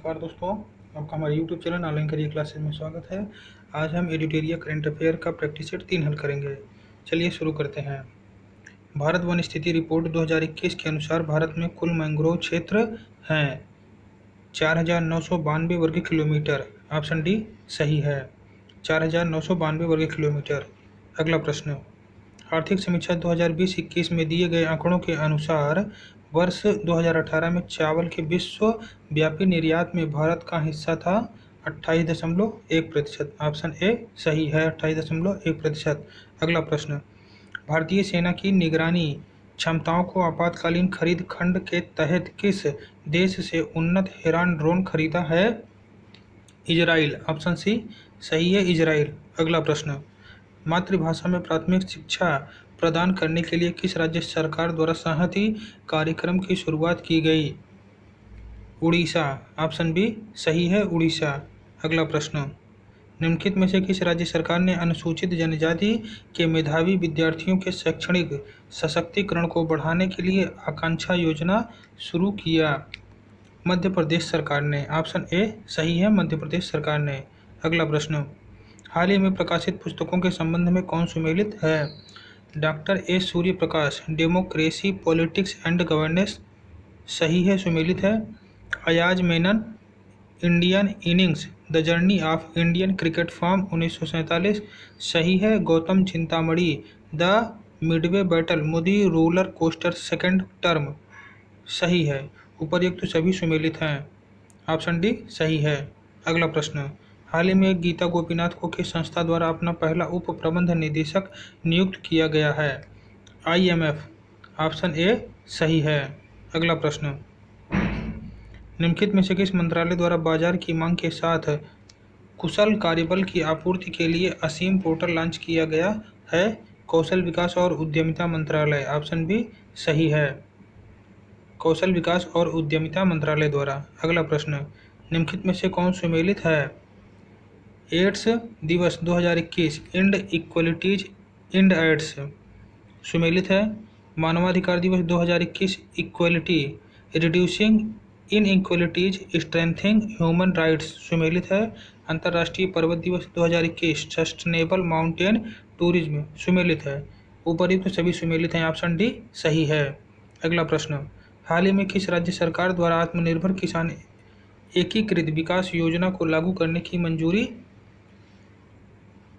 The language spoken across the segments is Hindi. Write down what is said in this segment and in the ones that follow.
नमस्कार दोस्तों, आपका हमारे YouTube channel online career classes में स्वागत है। आज हम एडिटोरियल करंट अफेयर का प्रैक्टिस सेट 3 हल करेंगे। चलिए शुरू करते हैं। भारत वन स्थिति रिपोर्ट 2021 के अनुसार भारत में कुल मैंग्रोव क्षेत्र हैं 4,992 वर्ग किलोमीटर। ऑप्शन डी सही है, 4,992 वर्ग किलोमीटर। अगला प्रश्न, आर्थिक समीक्षा 2020-21 में दिए गए आंकड़ों के अनुसार वर्ष 2018 में चावल के विश्वव्यापी निर्यात में भारत का हिस्सा था 28.1%। ऑप्शन ए सही है, 28.1%। अगला प्रश्न, भारतीय सेना की निगरानी क्षमताओं को आपातकालीन खरीद खंड के तहत किस देश से उन्नत हेरान ड्रोन खरीदा है? इजराइल। ऑप्शन सी सही है, इजराइल। अगला प्रश्न, मातृभाषा में प्राथमिक शिक्षा प्रदान करने के लिए किस राज्य सरकार द्वारा सहमति कार्यक्रम की शुरुआत की गई? उड़ीसा। ऑप्शन बी सही है, उड़ीसा। अगला प्रश्न, निम्नलिखित में से किस राज्य सरकार ने अनुसूचित जनजाति के मेधावी विद्यार्थियों के शैक्षणिक सशक्तिकरण को बढ़ाने के लिए आकांक्षा योजना शुरू किया? मध्य प्रदेश सरकार ने। ऑप्शन ए सही है, मध्य प्रदेश सरकार ने। अगला प्रश्न, हाल ही में प्रकाशित पुस्तकों के संबंध में कौन सुमेलित है? Doctor S Surya Prakash, democracy politics and governance. सही है, सुमेलित है। Ayaz Menon, Indian innings the journey of Indian cricket from 1947। सही है। Gautam Chintamani, the Midway battle Modi roller coaster second term. सही है। उपर्युक्त सभी सुमेलित हैं। ऑप्शन डी सही है। अगला प्रश्न, हाल ही में गीता गोपीनाथ को किस संस्था द्वारा अपना पहला उप प्रबंध निदेशक नियुक्त किया गया है? IMF। ऑप्शन ए सही है। अगला प्रश्न, निम्नलिखित में से किस मंत्रालय द्वारा बाजार की मांग के साथ कुशल कार्यबल की आपूर्ति के लिए असीम पोर्टल लॉन्च किया गया है? कौशल विकास और उद्यमिता मंत्रालय। ऑप्शन बी सही है, कौशल विकास और उद्यमिता मंत्रालय द्वारा। अगला प्रश्न, निम्नलिखित में से कौन सुमेलित है? एड्स दिवस 2021 इंड इक्वलिटीज इंड एड्स सुमेलित है। मानवाधिकार दिवस 2021 equality reducing inequalities strengthening human rights सुमेलित है। अंतर्राष्ट्रीय पर्वत दिवस 2021 सस्टेनेबल माउंटेन टूरिज्म सुमेलित है। उपर्युक्त सभी सुमेलित हैं। ऑप्शन डी सही है। अगला प्रश्न, हाल ही में किस राज्य सरकार द्वारा आत्मनिर्भर किसान एकीकृत विकास योजना को लागू करने की मंजूरी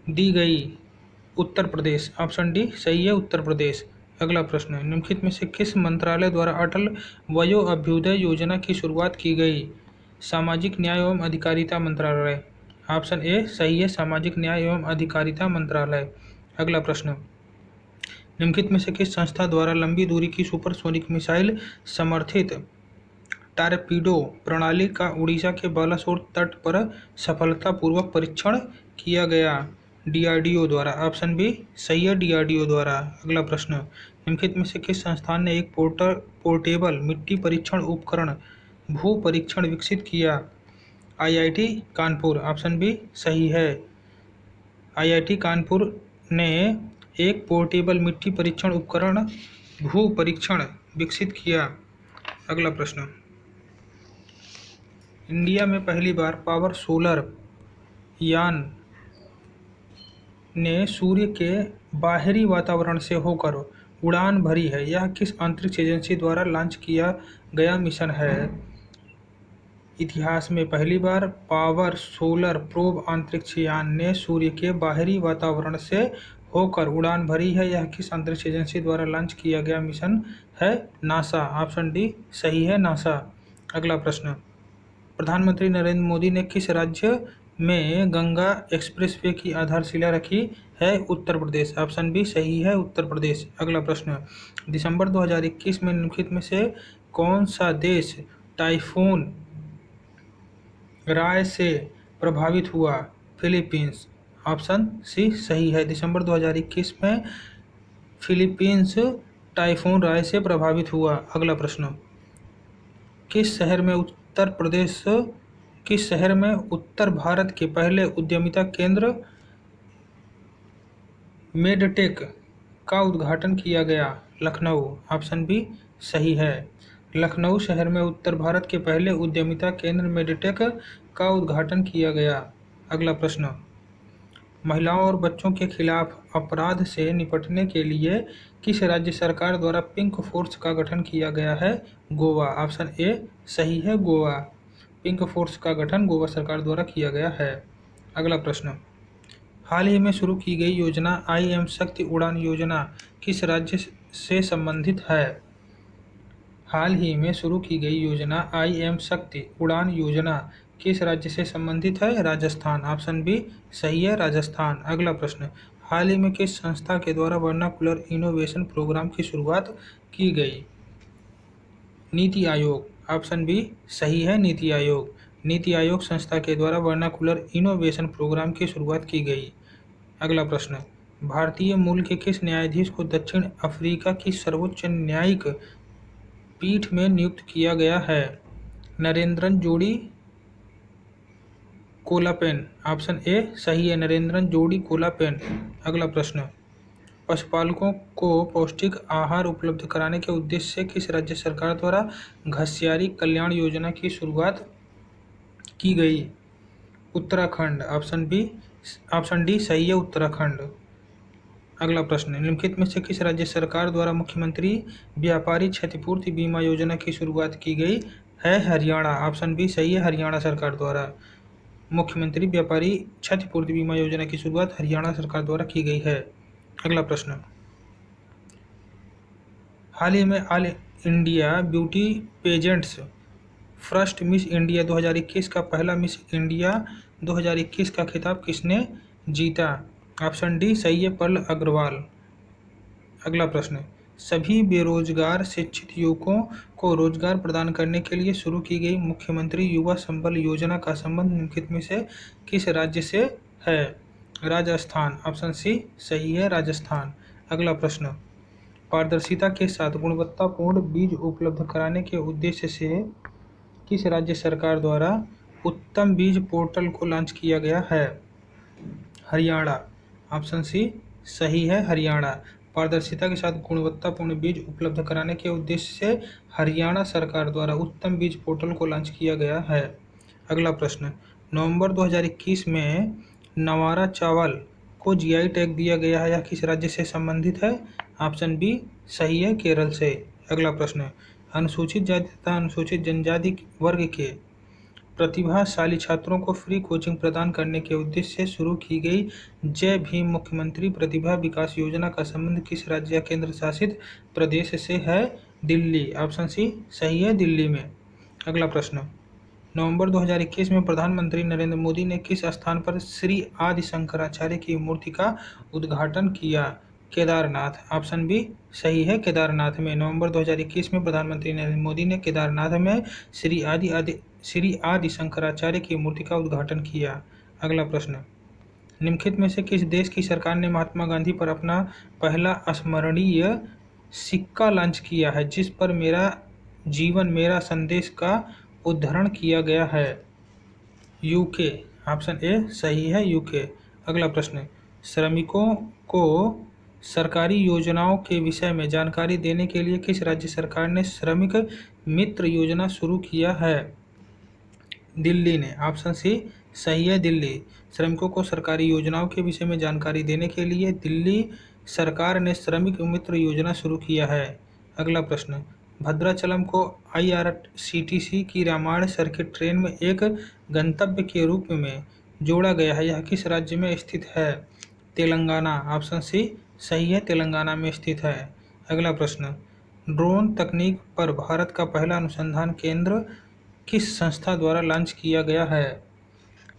दी गई? उत्तर प्रदेश। ऑप्शन डी सही है, उत्तर प्रदेश। अगला प्रश्न, निम्नलिखित में से किस मंत्रालय द्वारा अटल वयो अभ्युदय योजना की शुरुआत की गई? सामाजिक न्याय एवं अधिकारिता मंत्रालय। ऑप्शन ए सही है, सामाजिक न्याय एवं अधिकारिता मंत्रालय। अगला प्रश्न, निम्नलिखित में से किस संस्था द्वारा लंबी दूरी की सुपरसोनिक मिसाइल समर्थित टॉरपीडो प्रणाली का उड़ीसा के बालासोर तट पर सफलतापूर्वक परीक्षण किया गया? DRDO द्वारा। ऑप्शन बी सही है, DRDO द्वारा। अगला प्रश्न, निम्नलिखित में से किस संस्थान ने एक पोर्टेबल मिट्टी परीक्षण उपकरण भू परीक्षण विकसित किया? IIT कानपुर। ऑप्शन बी सही है, IIT कानपुर ने एक पोर्टेबल मिट्टी परीक्षण उपकरण भू परीक्षण विकसित किया। अगला प्रश्न, इंडिया में पहली बार पावर सोलर यान ने सूर्य के बाहरी वातावरण से होकर उड़ान भरी है। यह किस अंतरिक्ष एजेंसी द्वारा लॉन्च किया गया मिशन है? इतिहास में पहली बार पावर सोलर प्रोब अंतरिक्ष यान ने सूर्य के बाहरी वातावरण से होकर उड़ान भरी है। यह किस अंतरिक्ष एजेंसी द्वारा लॉन्च किया गया मिशन है? नासा। ऑप्शन डी सही है, नासा। अगला प्रश्न, प्रधानमंत्री नरेंद्र मोदी ने किस राज्य में गंगा एक्सप्रेसवे की आधारशिला रखी है? उत्तर प्रदेश। ऑप्शन बी सही है, उत्तर प्रदेश। अगला प्रश्न, दिसंबर 2021 में निम्नलिखित में से कौन सा देश टाइफून राय से प्रभावित हुआ? फिलीपींस। ऑप्शन सी सही है, दिसंबर 2021 में फिलीपींस टाइफून राय से प्रभावित हुआ। अगला प्रश्न, किस शहर में उत्तर भारत के पहले उद्यमिता केंद्र मेडटेक का उद्घाटन किया गया? लखनऊ। ऑप्शन बी सही है। लखनऊ शहर में उत्तर भारत के पहले उद्यमिता केंद्र मेडिटेक का उद्घाटन किया गया। अगला प्रश्न, महिलाओं और बच्चों के खिलाफ अपराध से निपटने के लिए किस राज्य सरकार द्वारा पिंक फोर्स का गठन किया गया है? गोवा। ऑप्शन ए सही है, गोवा। पिंक फोर्स का गठन गोवा सरकार द्वारा किया गया है। अगला प्रश्न, हाल ही में शुरू की गई योजना आई.एम. शक्ति उड़ान योजना किस राज्य से संबंधित है? हाल ही में शुरू की गई योजना आई.एम. शक्ति उड़ान योजना किस राज्य से संबंधित है? राजस्थान। ऑप्शन बी सही है, राजस्थान। अगला प्रश्न, हाल ही में किस संस्था के द्वारा वर्नाकुलर इनोवेशन प्रोग्राम की शुरुआत की गई? नीति आयोग। ऑप्शन बी सही है, नीति आयोग। नीति आयोग संस्था के द्वारा वर्नाकुलर इनोवेशन प्रोग्राम की शुरुआत की गई। अगला प्रश्न, भारतीय मूल के किस न्यायाधीश को दक्षिण अफ्रीका की सर्वोच्च न्यायिक पीठ में नियुक्त किया गया है? नरेंद्रन जोड़ी कोलापेन। ऑप्शन ए सही है, नरेंद्रन जोड़ी कोलापेन। अगला प्रश्न, पशुपालकों को पौष्टिक आहार उपलब्ध कराने के उद्देश्य से किस राज्य सरकार द्वारा घसियारी कल्याण योजना की शुरुआत की गई? उत्तराखंड। ऑप्शन डी सही है, उत्तराखंड। अगला प्रश्न, निम्नलिखित में से किस राज्य सरकार द्वारा मुख्यमंत्री व्यापारी क्षतिपूर्ति बीमा योजना की शुरुआत की गई है? हरियाणा। ऑप्शन बी सही है, हरियाणा सरकार द्वारा मुख्यमंत्री व्यापारी क्षतिपूर्ति बीमा योजना की शुरुआत हरियाणा सरकार द्वारा की गई है। अगला प्रश्न, हाल ही में all India beauty pageants first miss India 2021 का पहला मिस इंडिया 2021 का खिताब किसने जीता? ऑप्शन डी सही है, पर्ल अग्रवाल। अगला प्रश्न, सभी बेरोजगार शिक्षित युवकों को रोजगार प्रदान करने के लिए शुरू की गई मुख्यमंत्री युवा संबल योजना का संबंध निम्नलिखित में से किस राज्य से है? राजस्थान। ऑप्शन सी सही है, राजस्थान। अगला प्रश्न, पारदर्शिता के साथ गुणवत्तापूर्ण बीज उपलब्ध कराने के उद्देश्य से किस राज्य सरकार द्वारा उत्तम बीज पोर्टल को लॉन्च किया गया है? हरियाणा। ऑप्शन सी सही है, हरियाणा। पारदर्शिता के साथ गुणवत्तापूर्ण बीज उपलब्ध कराने के उद्देश्य से हरियाणा सरकार द्वारा उत्तम बीज पोर्टल को लॉन्च किया गया है। अगला प्रश्न, नवंबर 2021 में नवारा चावल को जीआई टैग दिया गया है, यह किस राज्य से संबंधित है? ऑप्शन बी सही है, केरल से। अगला प्रश्न, अनुसूचित जाति तथा अनुसूचित जनजाति वर्ग के प्रतिभाशाली छात्रों को फ्री कोचिंग प्रदान करने के उद्देश्य से शुरू की गई जय भीम मुख्यमंत्री प्रतिभा विकास योजना का संबंध किस राज्य या केंद्र शासित प्रदेश से है? दिल्ली। ऑप्शन सी सही है, दिल्ली में। अगला प्रश्न, नवंबर 2021 में प्रधानमंत्री नरेंद्र मोदी ने किस स्थान पर श्री आदि शंकराचार्य की मूर्ति का उद्घाटन किया? केदारनाथ। ऑप्शन बी सही है, केदारनाथ में। नवंबर 2021 में प्रधानमंत्री नरेंद्र मोदी ने केदारनाथ में श्री आदि शंकराचार्य की मूर्ति का उद्घाटन किया। अगला प्रश्न, निम्नलिखित में से किस देश की सरकार ने महात्मा गांधी पर अपना पहला स्मरणीय सिक्का लॉन्च किया है, जिस पर मेरा जीवन मेरा संदेश का उद्धरण किया गया है? यूके। ऑप्शन ए सही है, यूके। अगला प्रश्न, श्रमिकों को सरकारी योजनाओं के विषय में जानकारी देने के लिए किस राज्य सरकार ने श्रमिक मित्र योजना शुरू किया है? दिल्ली ने। ऑप्शन सी सही है, दिल्ली। श्रमिकों को सरकारी योजनाओं के विषय में जानकारी देने के लिए दिल्ली सरकार ने श्रमिक मित्र योजना शुरू किया है। अगला प्रश्न, भद्राचलम को आईआरसीटीसी की रामायण सर्किट ट्रेन में एक गंतव्य के रूप में जोड़ा गया है, यह किस राज्य में स्थित है? तेलंगाना। ऑप्शन सी सही है, तेलंगाना में स्थित है। अगला प्रश्न, ड्रोन तकनीक पर भारत का पहला अनुसंधान केंद्र किस संस्था द्वारा लॉन्च किया गया है?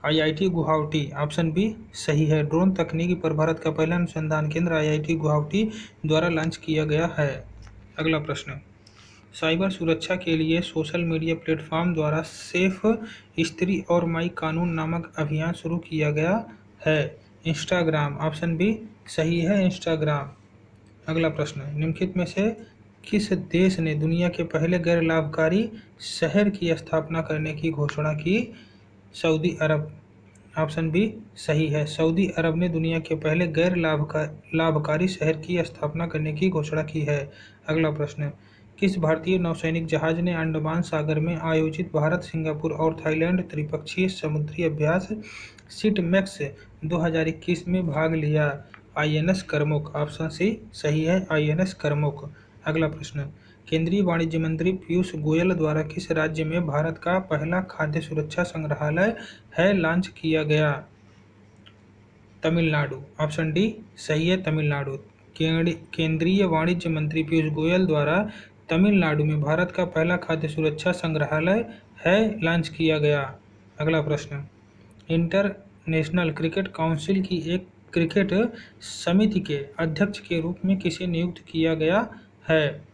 आईआईटी गुवाहाटी। ऑप्शन बी सही है, ड्रोन तकनीक पर भारत का पहला अनुसंधान केंद्र आईआईटी गुवाहाटी द्वारा लॉन्च किया गया है। अगला प्रश्न, साइबर सुरक्षा के लिए सोशल मीडिया प्लेटफॉर्म द्वारा सेफ स्त्री और माई कानून नामक अभियान शुरू किया गया है? इंस्टाग्राम। ऑप्शन बी सही है, इंस्टाग्राम। अगला प्रश्न, निम्नलिखित में से किस देश ने दुनिया के पहले गैर लाभकारी शहर की स्थापना करने की घोषणा की? सऊदी अरब। ऑप्शन बी सही है, सऊदी अरब ने दुनिया के पहले गैर लाभकारी शहर की स्थापना करने की घोषणा की है। अगला प्रश्न, किस भारतीय नौसैनिक जहाज ने अंडमान सागर में आयोजित भारत, सिंगापुर और थाईलैंड त्रिपक्षीय समुद्री अभ्यास सिटमैक्स 2021 में भाग लिया? आईएनएस करमुक। ऑप्शन सी सही है, आईएनएस करमुक। अगला प्रश्न, केंद्रीय वाणिज्य मंत्री पीयूष गोयल द्वारा किस राज्य में भारत का पहला खाद्य सुरक्षा संग्रहालय है लॉन्च किया गया? तमिलनाडु। ऑप्शन डी सही है, तमिलनाडु। केंद्रीय वाणिज्य मंत्री पीयूष गोयल द्वारा तमिलनाडु में भारत का पहला खाद्य सुरक्षा संग्रहालय है लॉन्च किया गया। अगला प्रश्न, इंटरनेशनल क्रिकेट काउंसिल की एक क्रिकेट समिति के अध्यक्ष के रूप में किसे नियुक्त किया गया है?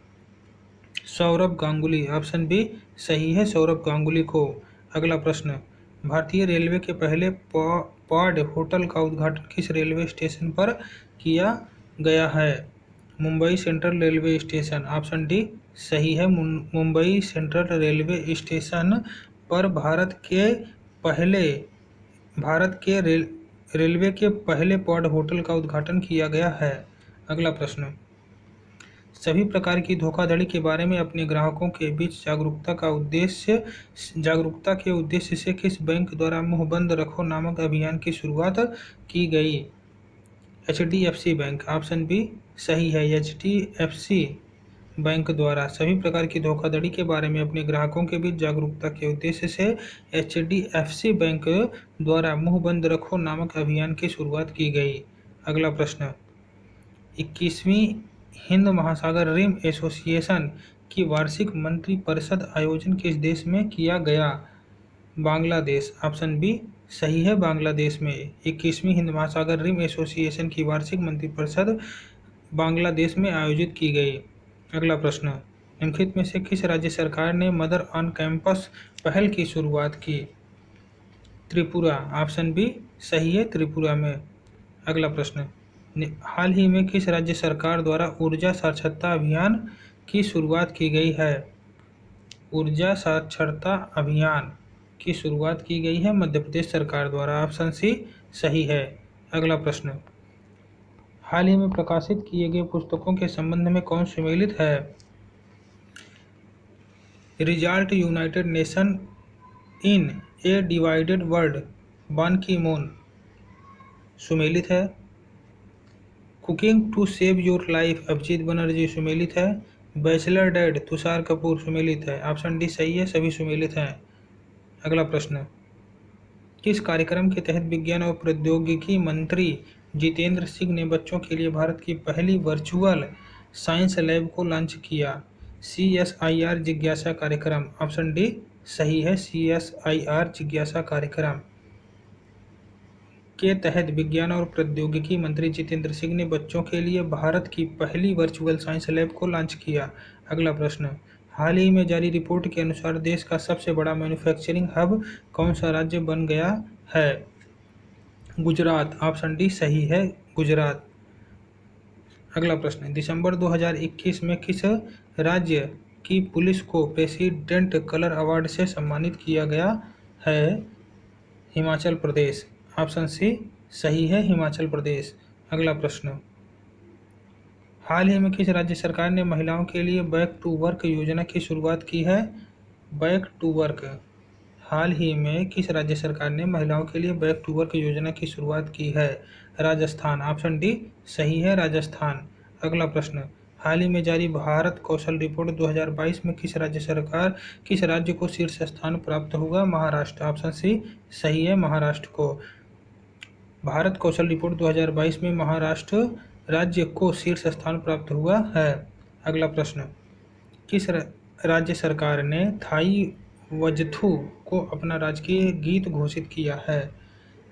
सौरभ गांगुली। ऑप्शन बी सही है, सौरभ गांगुली को। अगला प्रश्न, भारतीय रेलवे के पहले पॉड होटल का उद्घाटन किस रेलवे स्टेशन पर किया गया है? Mumbai central railway station. Option D सही है, मुंबई सेंट्रल रेलवे स्टेशन पर भारत के रेलवे के पहले पॉड होटल का उद्घाटन किया गया है। अगला प्रश्न, सभी प्रकार की धोखाधड़ी के बारे में अपने ग्राहकों के बीच जागरूकता के उद्देश्य से किस बैंक द्वारा मुंह बंद रखो नामक अभियान की शुरुआत की गई? HDFC bank. ऑप्शन बी सही है, एचडीएफसी बैंक द्वारा सभी प्रकार की धोखाधड़ी के बारे में अपने ग्राहकों के बीच जागरूकता के उद्देश्य से एचडीएफसी बैंक द्वारा मुंह बंद रखो नामक अभियान की शुरुआत की गई। अगला प्रश्न, 21वीं हिंद महासागर रिम एसोसिएशन की वार्षिक मंत्री परिषद आयोजन किस देश में किया गया? बांग्लादेश। ऑप्शन बी सही है, बांग्लादेश में 21वीं हिंद महासागर रिम एसोसिएशन की वार्षिक मंत्री परिषद बांग्लादेश में आयोजित की गई। अगला प्रश्न, निम्नलिखित में से किस राज्य सरकार ने मदर ऑन कैंपस पहल की शुरुआत की? त्रिपुरा। ऑप्शन बी सही है, त्रिपुरा में। अगला प्रश्न, हाल ही में किस राज्य सरकार द्वारा ऊर्जा साक्षरता अभियान की शुरुआत की गई है? ऊर्जा साक्षरता अभियान की शुरुआत की गई है मध्य प्रदेश सरकार द्वारा। ऑप्शन सी सही है। अगला प्रश्न, हाल ही में प्रकाशित किए गए पुस्तकों के संबंध में कौन सुमेलित है? Result united nation in a divided world, Ban Ki Moon सुमेलित है। Cooking to save your life, Abhijit Banerjee सुमेलित है। बैचलर डैड, तुषार कपूर सुमेलित है। ऑप्शन डी सही है, सभी सुमेलित हैं। अगला प्रश्न, किस कार्यक्रम के तहत विज्ञान और प्रौद्योगिकी मंत्री जितेंद्र सिंह ने बच्चों के लिए भारत की पहली वर्चुअल साइंस लैब को लॉन्च किया? CSIR जिज्ञासा कार्यक्रम। ऑप्शन डी सही है, CSIR जिज्ञासा कार्यक्रम के तहत विज्ञान और प्रौद्योगिकी मंत्री जितेंद्र सिंह ने बच्चों के लिए भारत की पहली वर्चुअल साइंस लैब को लॉन्च किया। अगला प्रश्न, हाल ही में जारी रिपोर्ट के अनुसार देश का सबसे बड़ा मैन्युफैक्चरिंग हब कौन सा राज्य बन गया है? गुजरात। ऑप्शन डी सही है, गुजरात। अगला प्रश्न, दिसंबर 2021 में किस राज्य की पुलिस को प्रेसिडेंट कलर अवार्ड से सम्मानित किया गया है? हिमाचल प्रदेश। ऑप्शन सी सही है, हिमाचल प्रदेश। अगला प्रश्न, हाल ही में किस राज्य सरकार ने महिलाओं के लिए बैक टू वर्क योजना की शुरुआत की है? Back to work. हाल ही में किस राज्य सरकार ने महिलाओं के लिए बैक टू वर्क योजना की शुरुआत की है? राजस्थान। ऑप्शन डी सही है, राजस्थान। अगला प्रश्न, हाल ही में जारी भारत कौशल रिपोर्ट 2022 में किस राज्य को शीर्ष स्थान प्राप्त हुआ? महाराष्ट्र। ऑप्शन सी सही है, महाराष्ट्र को। भारत कौशल रिपोर्ट 2022 में महाराष्ट्र राज्य को शीर्ष स्थान प्राप्त हुआ है। अगला प्रश्न, किस राज्य सरकार ने थाई वजथू को अपना राजकीय गीत घोषित किया है?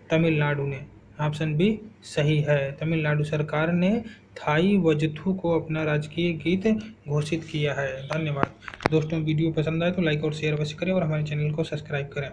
तमिलनाडु ने। ऑप्शन बी सही है, तमिलनाडु सरकार ने थाई वजथू को अपना राजकीय गीत घोषित किया है। धन्यवाद दोस्तों, वीडियो पसंद आए तो लाइक और शेयर अवश्य करें और हमारे चैनल को सब्सक्राइब करें।